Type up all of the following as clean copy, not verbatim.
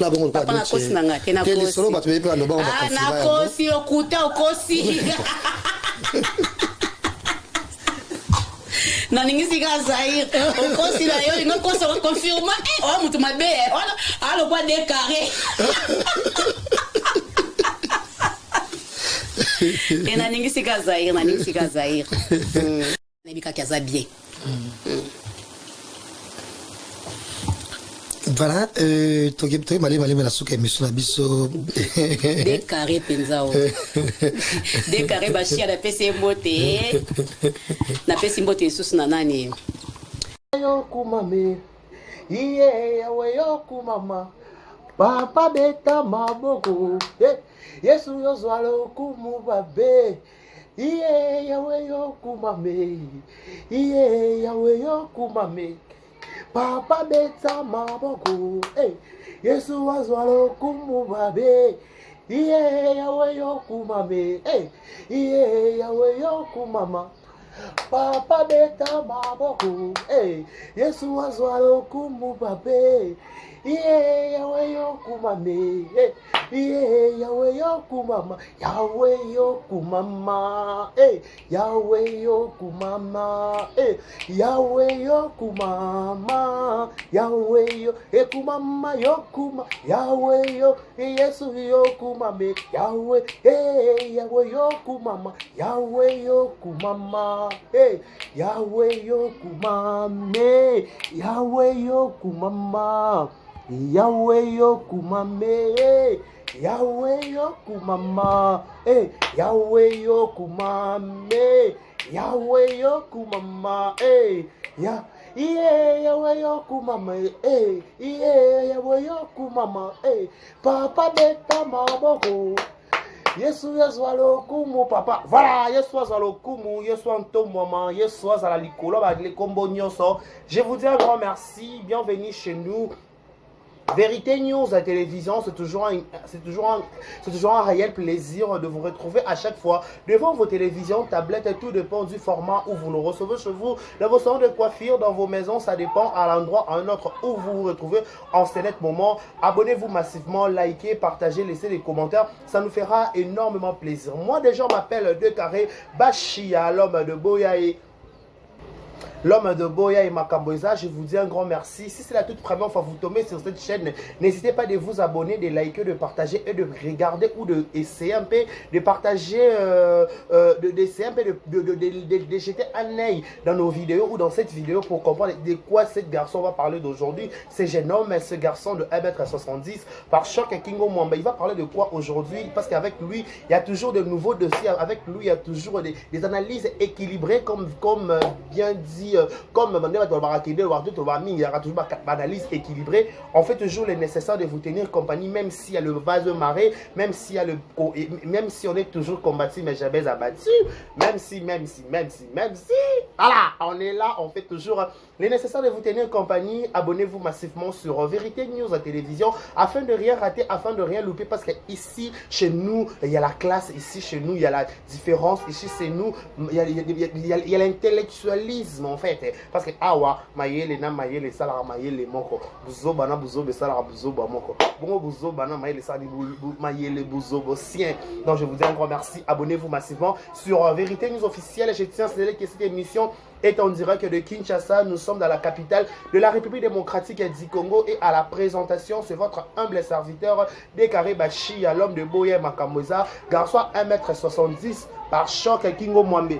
Là, bon, on papa na kosi nanga te na kosi solo ba tu peux no ba on ah na kosi okuta okosi na ningisi ka Zaïre okosi la yo ngo kosi confirma oh mutu mabe alo kwa décarré et na ningisi ka Zaïre na bika kaza bien. Voilà, tu malé la souka émission na biso des carrés penzao des carrés bashia na pesi mbote na pesi mbote sous na nani yo kumame iye yawe yo kumama papa beta maboko Yesu yo zwalo kumu babe iye yawe yo kumame iye yawe yo kumame papa beta maboko Yesu wazwalo kumu babe iye yawe yo kumame iye yawe yo kumama papa beta maboko Yesu wazwalo kumu babe iye yawe yo kumame iye yawe yo kumama yawe yo kumama yawe yo kumama yawe yo kumama yawe yo kumama yo kuma yawe yo Yesu yo kumame yawe yawe yo kumama yawe yo kumama yawe yo kumame yawe yo kumama yawe yo kumame yawe yo kumama yawe yo kumame yawe yo kumama ya iye yawe yo kumama iye yawe yo kumama papa beta maboko Yesu yazwalo kumu papa voilà Yesu yazwalo kumu Yesu anto maman Yesu yazala likolo ba le kombo nyoso. Je vous dis un grand merci, bienvenue chez nous. Vérité News à télévision, c'est toujours un réel plaisir de vous retrouver à chaque fois devant vos télévisions, tablettes et tout dépend du format où vous nous recevez chez vous, dans vos salons de coiffure, dans vos maisons, ça dépend à l'endroit, à un autre où vous vous retrouvez en ce net moment. Abonnez-vous massivement, likez, partagez, laissez des commentaires, ça nous fera énormément plaisir. Moi déjà, je m'appelle De Carré Bashia, l'homme de Boyaé. L'homme de Boya et Makamboza, je vous dis un grand merci. Si c'est la toute première fois que vous tombez sur cette chaîne, n'hésitez pas de vous abonner, de liker, de partager et de regarder ou de essayer un peu, de partager, d'essayer un peu, de jeter un œil dans nos vidéos ou dans cette vidéo pour comprendre de quoi ce garçon va parler d'aujourd'hui. Ce jeune homme, ce garçon de 1m70 par Choc Kingo Mwamba. Il va parler de quoi aujourd'hui? Parce qu'avec lui, il y a toujours de nouveaux dossiers. Avec lui, il y a toujours des analyses équilibrées, comme bien dit. Comme il y aura toujours une analyse équilibrée, on fait toujours le nécessaire de vous tenir compagnie, même s'il y a le vase marée, même si on est toujours combattu mais jamais abattu, même si, voilà, on est là, on fait toujours le nécessaire de vous tenir compagnie. Abonnez-vous massivement sur Vérité News à télévision afin de rien rater, afin de rien louper, parce que ici, chez nous, il y a la classe, ici, chez nous, il y a la différence, ici, chez nous, il y a l'intellectualisme, en fait, parce que awa mayele na mayele sala mayele moko buzoba na buzobe sala buzoba moko bongo buzoba na mayele sala mayele buzobo sien. Donc je vous dis un grand merci, abonnez-vous massivement sur Vérité News officielle. Je tiens à signaler que cette émission est en direct de Kinshasa. Nous sommes dans la capitale de la République démocratique du Congo et à la présentation, c'est votre humble serviteur De Carré Bashia, l'homme de Boya Makamboza, garçon 1m70 par Choc Kingo Mwambe.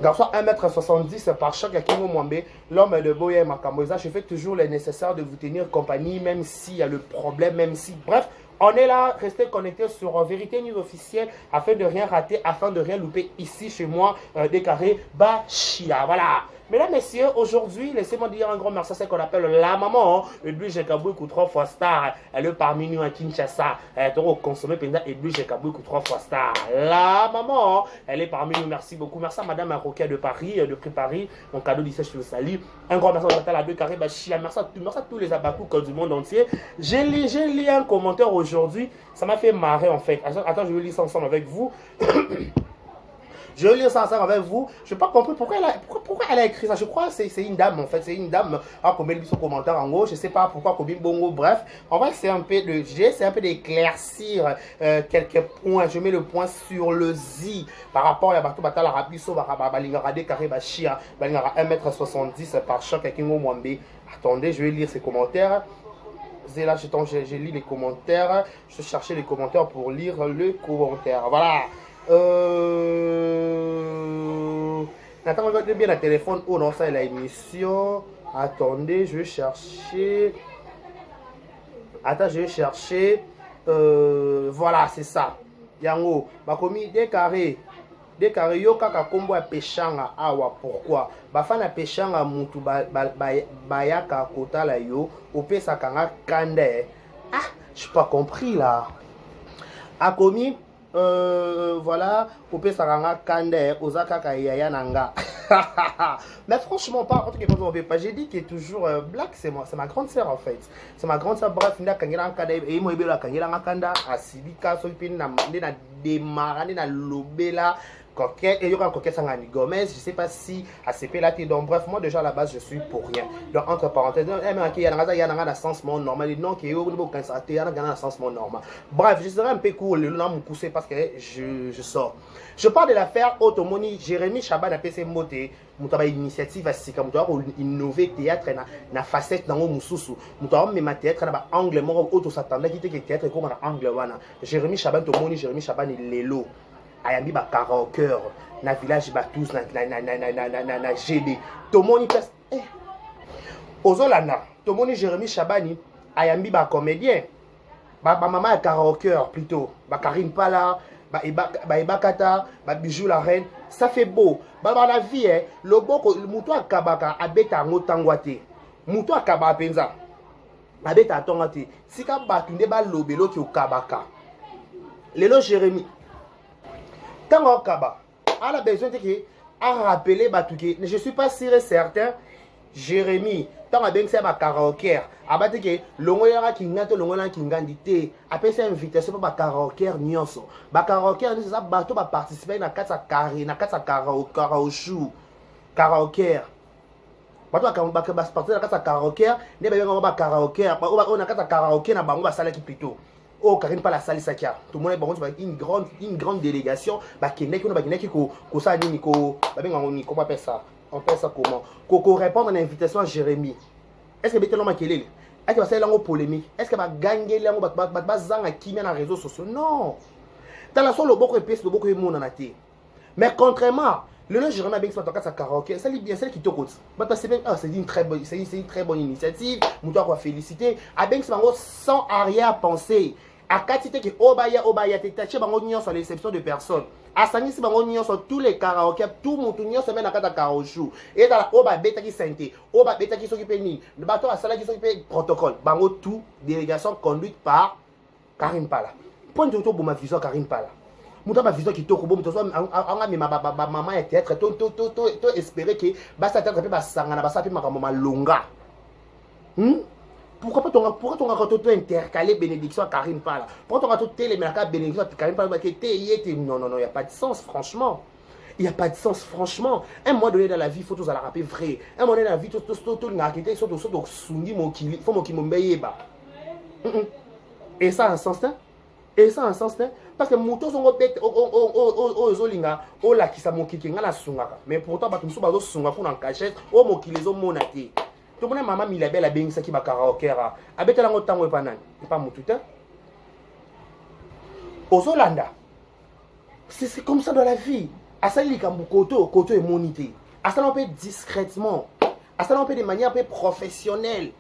Garçon 1m70 par Choc Kingo Mwambe, l'homme de Boya Makamboza. Je fais toujours le nécessaire de vous tenir compagnie, même s'il y a le problème, même si... Bref, on est là, restez connectés sur Vérité News officielle afin de rien rater, afin de rien louper ici chez moi, De Carré Bashia. Voilà. Mesdames, messieurs, aujourd'hui, laissez-moi dire un grand merci à ce qu'on appelle la maman. Edwige Kabouikou 3 fois star. Elle est parmi nous à Kinshasa. Elle est consommée pendant Edwige Kabouikou 3 fois star. La maman, elle est parmi nous. Merci beaucoup. Merci à Madame Roquet de Paris, de Prix Paris. Mon cadeau d'ici, je le salue. Un grand merci à De Carré Bashia. Merci à tous les abakouks du monde entier. J'ai lu un commentaire aujourd'hui. Ça m'a fait marrer en fait. Attends, je vais lire ça ensemble avec vous. Je vais lire ça ensemble avec vous. Je n'ai pas compris pourquoi elle a écrit ça. Je crois que c'est une dame en fait. C'est une dame. Ah, combien de commentaires en haut. Je ne sais pas pourquoi combien bongo. Bref, on va essayer un peu d'éclaircir quelques points. Je mets le point sur le Z par rapport à la bateau batala rapiso balingara de carré bachia balingara 1m70 par choc avec Kingo Mwambe. Attendez, je vais lire ces commentaires. Là, j'ai lu les commentaires. Je cherchais les commentaires pour lire le commentaire. Voilà. Attends, regardez bien le téléphone. Oh non, ça est l'émission. Attendez, je vais chercher. Attends, je vais chercher. Voilà, c'est ça. Yango, bakomi décarré. Décarré, yo kaka kombo ya pechanga awa. Pourquoi? Bafana pechanga mutu bayaka kota la yo. Opesa kanga kande. Ah, je n'ai pas compris là. Akomi. Voilà, Opé Saranga Kande, Osaka Kayaya Nanga. Mais franchement, pas entre quelque j'ai dit qu'il est toujours black, c'est ma grande sœur en fait. C'est ma grande sœur, bref, Nda Kangela Kanda, et moi, Bela Kangela Kanda, Asidika, Solpin, na démarré, na Lobela. Coquette, et il y aura un coquette Sangani Gomez, je ne sais pas si ACP là, donc bref, moi déjà à la base je suis pour rien. Donc entre parenthèses, il y a un sensement normal, non, il y a un sensement normal. Bref, je serai un peu court, le nom me pousse parce que je sors. Je parle de l'affaire Automoni, Jérémy Chaban a PC Moté, Moutaba initiative à Sika, Moutaba innover théâtre na facette dans Moussousou, Moutaba même théâtre na angle mort auto s'attendait qui était théâtre comme un angle wana. Jérémy Chaban Automoni, Jérémy Chaban et Lelo. Ayambi ba karaoke na village ba tous na GB tomoni pes ozolana tomoni Jérémy Chabani ayambi ba comédien ba maman ya karaoke plutôt ba Karine Pala ba Ibakata ba Bijou la reine ça fait beau ba la vie le boko muto akabaka abeta ngotangwate muto akaba penza abeta tongate sika batunde ba lobelo ki okabaka lelo Jérémy quand on a besoin de rappeler Batouké. Je ne suis pas sûr et certain. Jérémy, tant que bien que c'est ma karaoké, abattu que l'ongoyara qui n'a pas l'ongoyara qui ngandité, après c'est invitation pour ma karaoké nyonso. Ma karaoké c'est ça bateau va participer na kasa kari, na kasa karaoké. Bateau va participer na kasa karaoké, ne ba bien ba karaoké, on a kasa karaoké na bango ba sala ki plutôt. Oh, Karine pas la salle Sakia. Tout le monde est bon, une grande délégation. Bah, qui n'est qui ça ni comment on appelle ça? On appelle ça comment? Qu'on répond à l'invitation à Jérémy. Est-ce que Bété l'homme a quel est? Est-ce que va faire polémique? Est-ce que va gagner l'homme va zang à qui met dans les réseaux sociaux? Non. Dans la soirée, le beaucoup de pièces, le beaucoup de monde en a été. Mais contrairement, le nom Jérémy a bien fait sa karaoké, ça bien celle qui te coûte. C'est une très bonne initiative. Nous devons féliciter. A bien sans arrière-pensée. À quantité que obaya t'es bango nyon sur l'exception de personnes. À sangi si bango nyon sur tous les karaoké, tout mon tout nyon se met dans kata karaoke. Et dans la oba beta qui santé, oba beta qui s'occupe ni. Le bateau à sala qui s'occupe protocole. Bango tout délégation conduite par Karine Pala. Point de tout pour ma vision Karine Pala. Mouta ma vision qui toko bon to anga mi maman et théâtre to espérer que ba ça théâtre ba sangana ba ça pe makamoma longa. Pourquoi ton raconte intercalé bénédiction à Karine Pala? Pourquoi ton raconte télé bénédiction à Karine Pala? Non, il n'y a pas de sens, franchement. Il n'y a pas de sens, franchement. Un moment donné dans la vie, il faut tous la rappeler vrai. Un moment donné dans la vie, il faut tous l'architecte, il faut tous sounger mon kili, il faut mon kili. Et ça a un sens, hein? Et ça a un sens, hein? Parce que moto sont bête ozolinga o la kisa mokiki ngala sungaka. Mais pourtant ba tumso bazo sunga pour en cachette, o mokili zo monate. Tout le monde maman Milabel a bien ça qui va karaoké ra. Abeta la ngotango epanan. Et pas motuta. Aux Holanda. C'est comme ça dans la vie. Asali kambukoto, koto et monité. Asali on peut discrètement. Asali on peut de manière un peu professionnelle.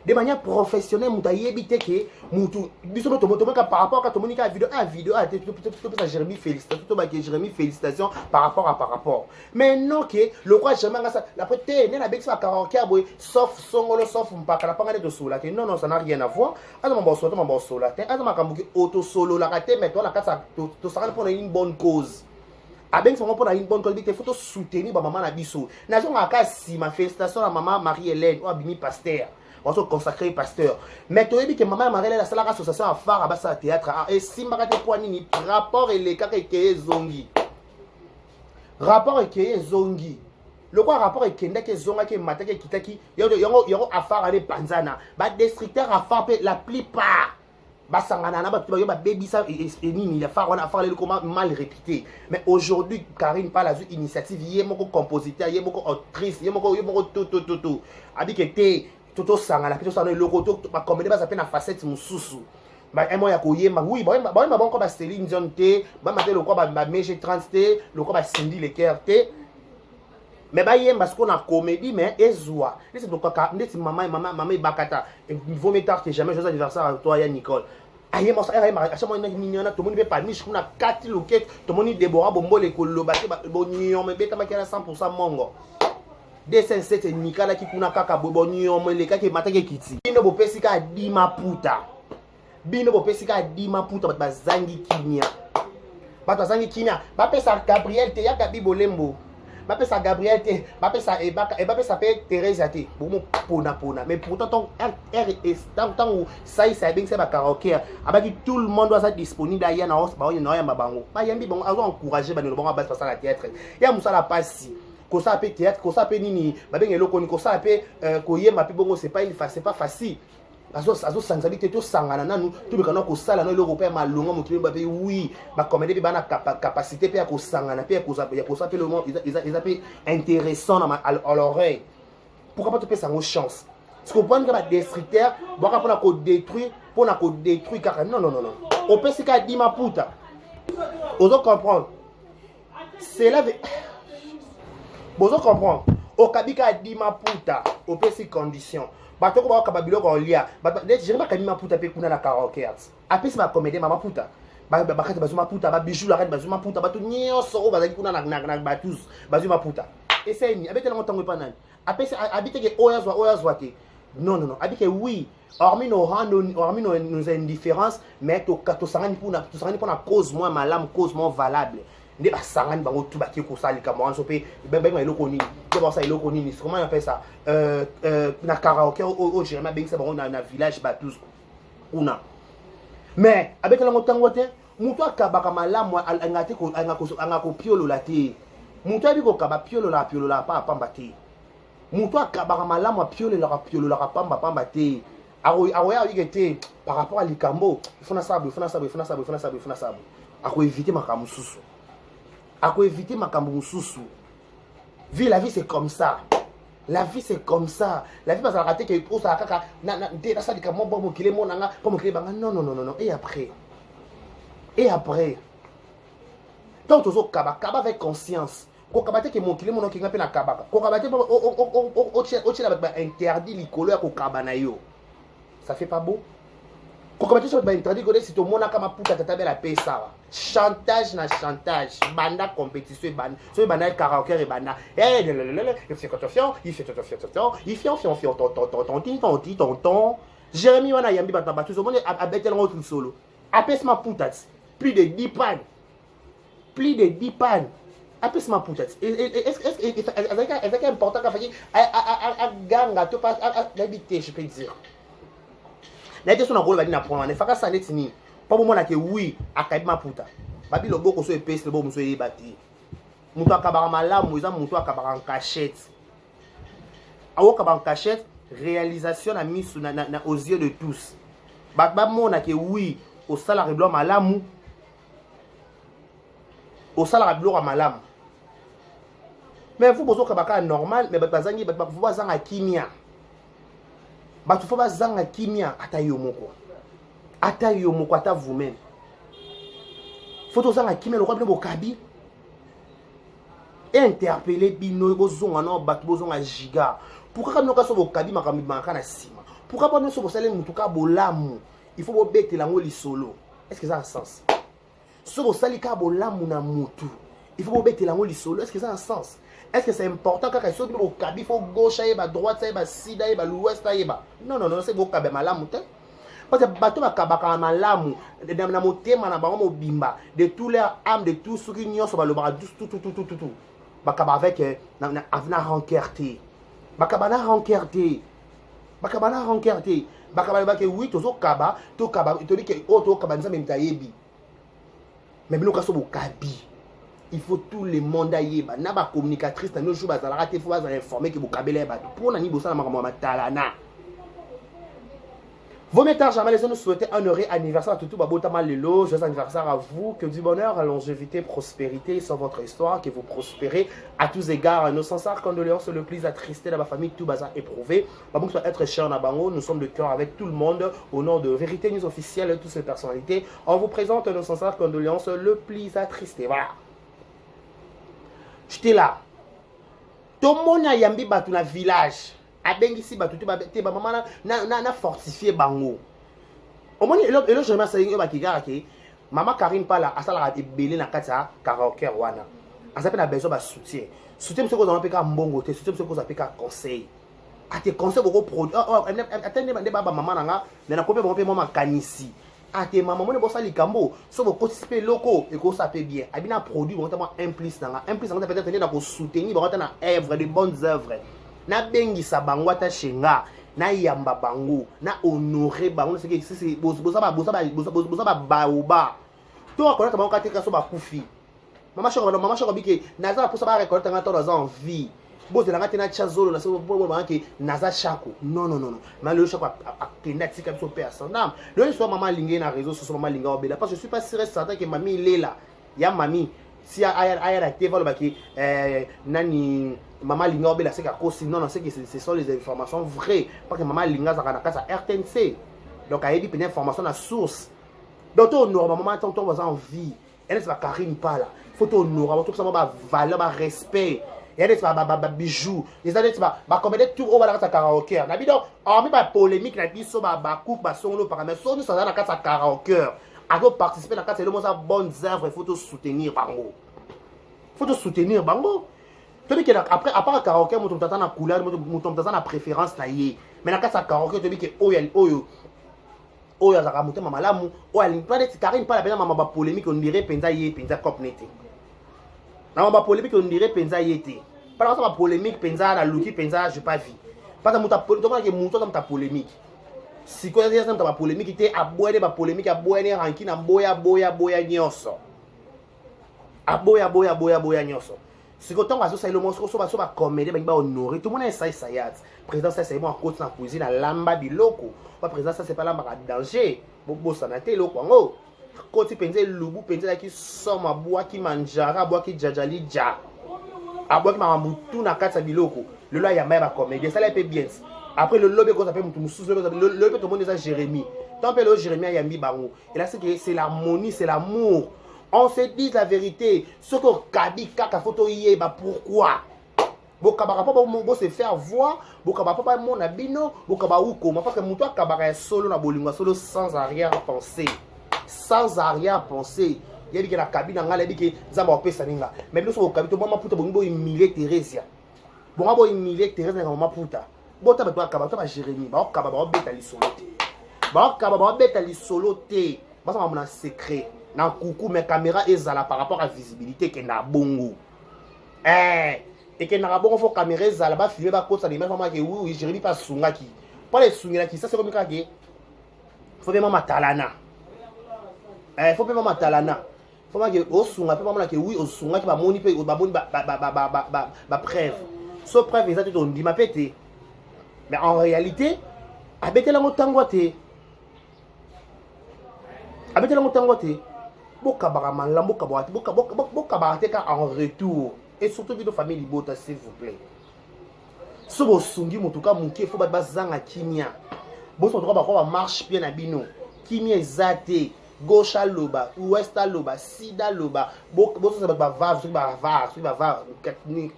De manière professionnelle, muta yebite ke mutu biso to par rapport à communiquer vidéo à Jérémy félicitations par rapport. Mais non que le roi Jérémy ça la peut né la bexa karaoké boy sauf songolo sauf mpaka la pangane de sola non ça n'a rien à voir. Azama bon sola azama kambuki auto solo la raté mais toi la kasa to ça pour une bonne cause. Avec son pour une bonne cause, il faut soutenir maman na biso. Na zo ngaka si ma félicitation à maman Marie-Hélène ou Abimi Pasteur. On se consacrer pasteur. Mais tu as dit que maman Marie la salle association à phare à basa théâtre et si marate poani ni rapport et les cas qui zongi. rapport ekeye zongi lokwa rapport ekendaki ezongaki emataki ekitaki yango afare ale panzana badestructeur afare mpe la plupart basangana na bato bayo babebisa nini afare wana afare leloko mal réputé. Mais aujourd'hui Karine parle azwi initiative ye moko compositeur ye moko autrice ye moko tout abike te totosangana mpe tosangana eloko bakomede baza mpe na facette mosusu baemo ya koyemba oui bayemba bonko baceline dion te bamate lokwa bamege 30 te lokwa basindi leker te mais bayemba siko na comédie mais ezwa ndeti mama ebakata vaut mieux tard que jamais joyeux anniversaire à toi ya Nicole ayemba acha mwana ninyana tomoni mpe parmi kuna kati loket tomoni Deborah Bombole koloba te bonyome betamaki na 100% mongo 207 nikala ki kuna kaka bonyome lekaki emataki ekiti bino bopesi ka dima puta bato bazangi kimia bapesa Gabriel te ya Gabi Bolembo bapesa Gabriel te bapesa pe Thérèse te bomo pona mais pourtant tant ça bengisa ba karaoké abaki tout le monde doit être disponible ya na os ba ya mabango ba yambi bon azo encourager ba no bon base passer la théâtre ya musala pasi ko ça pe théâtre ko ça pe nini ba bengelo ko ni ko ça pe koyema pe bongo c'est pas facile azo sanzali te to sangana nanu to bekana ko sala no loko pe malonga mokili ba pe oui ba comédie pe bana capacité pe ya ko sangana pe ya ko ça pe le monde ils pe intéressant à l'oreille. Pourquoi pas te faire une chance? Parce que pour ba destructeur boka pona ko détruire car non on peut se ka dima puta ozo comprendre c'est la bozo comprendre o kabika dima puta o peut se condition bato ko ba kababilo ko lia je ba kanima puta pe kuna na karaoke arts apesi ma comédie mama puta bakati bazuma puta ba bijou la kati bazuma puta bato nyonso o bazaki kuna na batus bazuma puta essaye ni abetela ntango pa nani apesi habite ke oyazwa te non habite oui hormis nos indifférences mais to sangani pona cause moins malame cause moins valable nde basangani bango tout baki ko salika mo anso pe bema eloko nini ke ba sa eloko nini comment on appelle ça na karaoke au Jérémie bengisa bango na village batus kuna mais avec la motango te muto akabaka malamu angate ko angako piolo la te muto abi ko kaba piolo la pa pamba te muto akabaka malamu piolo la pamba te aroya yigete par rapport à likambo il faut na sabu ako éviter makambo susu ako éviter makambo mususu. La vie c'est comme ça. La vie c'est comme ça. La vie ça raté que pour ça kaka na de ça likambo bon kile monanga pour kile banga non et après donc tozo kaba avec conscience ko kabate ke mon kile mono ki ngape na kaba ko kabate o chela ba interdit likolo ya ko kaba na yo ça fait pas beau. Ko kabate so ba interdit ko si to mona kama puta tata bela pesa chantage banda compétition banda so banda karaoke et banda il fait attention tonton Jérémie wana yambi bata batu so monde abetel ngotun solo apes ma puta plus de 10 pannes apes ma puta est-ce important qu'a fait à ganga to pas l'habiter je peux dire la question na rôle na point ne faka ça net ni pas bon na ke oui akabi maputa babi loboko so epesi le bo muso yebati muto akabara malamu eza muto akabara en cachette awo akabara en cachette réalisation na misu na aux yeux de tous ba mona ke oui au salaire blanc malamu mais vous bozo kabaka normal mais bazangi vous bazanga kimia batu fo bazanga kimia ata yo moko ata vous-même faut zanga kimia lokwa bino bokabi interpeller bino bozonga no batu bozonga giga pourquoi bino kaso bokabi makambi makana sima pourquoi pas so bosale mutuka bolamu il faut bobetela ngo lisolo est-ce que ça a un sens so bosali ka bolamu na mutu il faut bobetela ngo lisolo est-ce que ça a un sens. Est-ce que c'est important quand ils au cabi faut gauche et droite et sida et l'ouest et non c'est beaucoup cabi malamu te parce que bateau ba kabaka malamu na motema na bango bimba de tous leurs âmes de tous ceux qui n'y sont le bras tout ba kaba avec na avna rankerté ba kaba na rankerté ba kaba ke oui to kaba to dit que auto kaba nza mentayebi mais bino kaso bo kabi il faut tout le monde aille ba na ba communicatrice na nos jours bazala te faut bazala informer que bokabela ba pour na ni bosa na makambo matalana. Vos métages, jamais les nous souhaiter un heureux anniversaire à tout Babotama Lelo. Joyeux anniversaire à vous. Que du bonheur, longévité, prospérité sur votre histoire. Que vous prospérez à tous égards. Nos sincères condoléances, le plus attristé dans ma famille, tout bazar éprouvé. Babou soit être cher Nabango. Nous sommes de cœur avec tout le monde. Au nom de Vérité News Officielle et toutes ces personnalités, on vous présente nos sincères condoléances, le plus attristé. Voilà. J'étais là. Tout le monde a yambi batou na village. Abengisi batou te ba mama na fortifier bango. Au moins et je remercie yo ba kigara ke mama Karine pala asala ka ebele na kata karaoke wana. Azape na besoin ba soutien. Soutien monsieur ko za peka mbongo te, soutien monsieur ko za peka conseil. Ate conseil boko produit. Attendez ba baba mama nanga na kopé boko pe mama kanisi. Ate mama mone bosa likambo so boko participer loko et ko ça peut bien. Abina produit bon tellement implice nanga. Implice nanga peut-être tenir na ko soutenir bon na œuvre de bonnes œuvres. Na bengisa bango ata shenga na yamba bango na honorer bango c'est que c'est bosa ba baoba to akola bango katika so ba kufi mama shoko bike naza posa ba récolter ngata dans envie boze la ngata na chazolo na so bo banke naza chako non mais le chako akenda tika biso pe asandam le so mama lingue na réseau so mama linga obela parce que je suis pas sûr certain que mami il est là ya mami si aya la tv ba ki nani maman linga obela c'est que non c'est que ce sont les informations vraies parce que maman linga za kana kasa RTNC donc a dit une information à source donc normalement tonton va en vie elle c'est pas Karine pas là faut honorer tout ça ba valeur ba respect et elle c'est ba bijou les autres c'est ba comme tout au bala kasa karaoke na bido hormis ba polémique na biso ba coupe ba solo par mais so nous ça na kasa karaoke à participer dans kasa le mo ça bonnes œuvres il faut te soutenir bango après à part karaoke mon tata na couleur mon tata na préférence na yé mais na kasa karaoke to bi ke oyo za kamuté mama lamu o ali pas de Karine pas la peine mama ba polémique on dirait penza yé penza cop nete na mama polémique on dirait penza yété pas ça ba polémique penza na luki penza je pas vu pas ta muta polémique que muto ta polémique si quoi ça ta polémique té aboyé ba polémique aboyé ranki na boya nyonso aboya nyonso. Si quand on va sur le monstre, on va comédie, on va honorer. Tout le monde est ça, président, ça c'est bon en côte dans la cuisine, à l'amba du loco. Pas président, ça c'est pas l'amba à danger. Bon, ça n'a été loco. Quand tu penses le bout, penses qui somme à bois qui mangeara, à bois qui jajali ja. À bois qui m'a moutou na kata biloko. Le là, il y a même à comédie. Ça l'a fait bien. Après le lobby, qu'on s'appelle Moutou, le lobby, tout le monde est à Jérémy. Tant que le Jérémy a mis barou. Et là, c'est l'harmonie, c'est l'amour. On se dit la vérité. Ce que Kabi Kaka photo yé, bah pourquoi? Bokabara pas bon se faire voir. Bokabara pas mon abino. Bokabara ou comment? Parce que mon toi Kabara solo na bolingo solo sans arrière-pensée. Sans arrière-pensée. Il y a la cabine en allant que Zamba opé saninga. Mais nous sommes au cabine. Maman puta bongo humilier Thérèse. Bon abo humilier Thérèse na maman puta. Bon ta toi Kabara toi Jérémy. Bah Kabara beta li solo té. Bah Kabara beta li solo té. Bah ça m'a secret. Na coucou mes caméras ezala par rapport à visibilité que na bongo et que na bongo faut caméra ezala ba filmer ba côté ça les mêmes que oui Jérémy pas sunga qui pas les sunga qui ça c'est comme ça que faut bien mama talana faut bien mama talana faut que au sunga pas mama que oui au sunga qui ba moni pe ba moni ba preuve so preuve ça on dit ma pété mais en réalité abete la motangote Bokabara malambo kabati bokabara teka en retour et surtout vidéo famille libota s'il vous plaît so bo sungi mutuka muke faut ba zanga kimia bo so ba ko marche bien na bino kimia ezate gauche à loba ouest à loba sida loba bo so ba va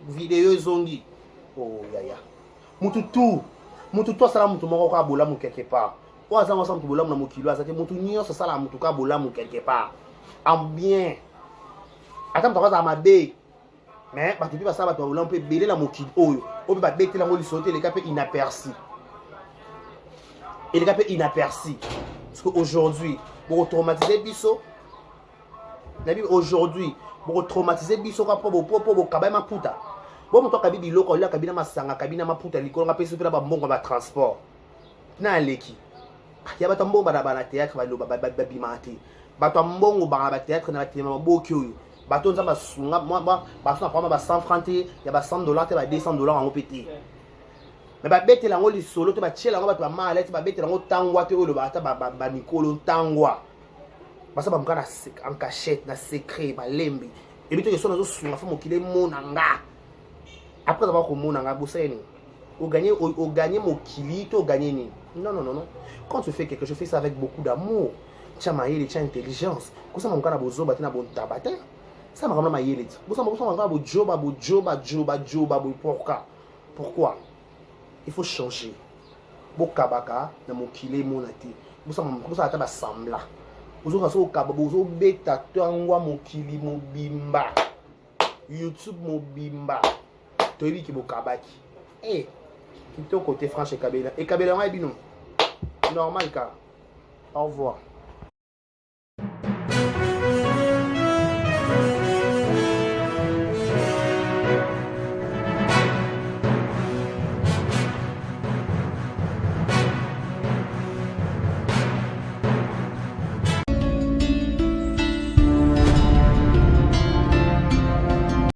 vidéo zongi oh yaya mutu to sala mutu moko ka bola mu quelque part o azanga sa mutu bola mu na mokilo azate mutu nyonso sala mutu ka bola mu quelque part en bien. Attends, tu vas à ma baie. Mais tu peux passer à toi, on peut béler la moquille. On peut bêter la moquille sauter, les cas inaperçus. Et les cas inaperçus. Parce qu'aujourd'hui, pour traumatiser Bisso, aujourd'hui, pour traumatiser Bisso, pour kabay ma puta. Bon, toi, kabi biloko, là, kabina ma sanga, kabina ma puta, l'icône, on a payé sur la bombe, on transport. Na leki. Il y a un bon théâtre, il y a un bon théâtre, il y a un bon théâtre, bato nza basunga basuna prendre ba 100 francs te ya ba 100 dollars te ba 200 dollars yango pété mais babetela yango lisolo te batiela yango bato bamala te babetela yango tangwa te oyo bata banikolo tangwa basa bamuka en cachette na secret balembi ebi toke so nazosunga fo mokili emona nga après avoir komona nga bosani au gagner mokili to gagner nini non quand tu fais quelque chose je fais ça avec beaucoup d'amour tia mayele tia intelligence kosama muka na bozoba te na bontaba te ça makambo na mayele te bosama muka na bojoba pourquoi il faut changer bokabaka na mokili emona te bosala ata basambla ozoka so okaba bozobeta tangwa mokili mobimba YouTube mobimba toyebi ki bokabaki kitoko côté franche ekabela yango ebino normal ka au revoir.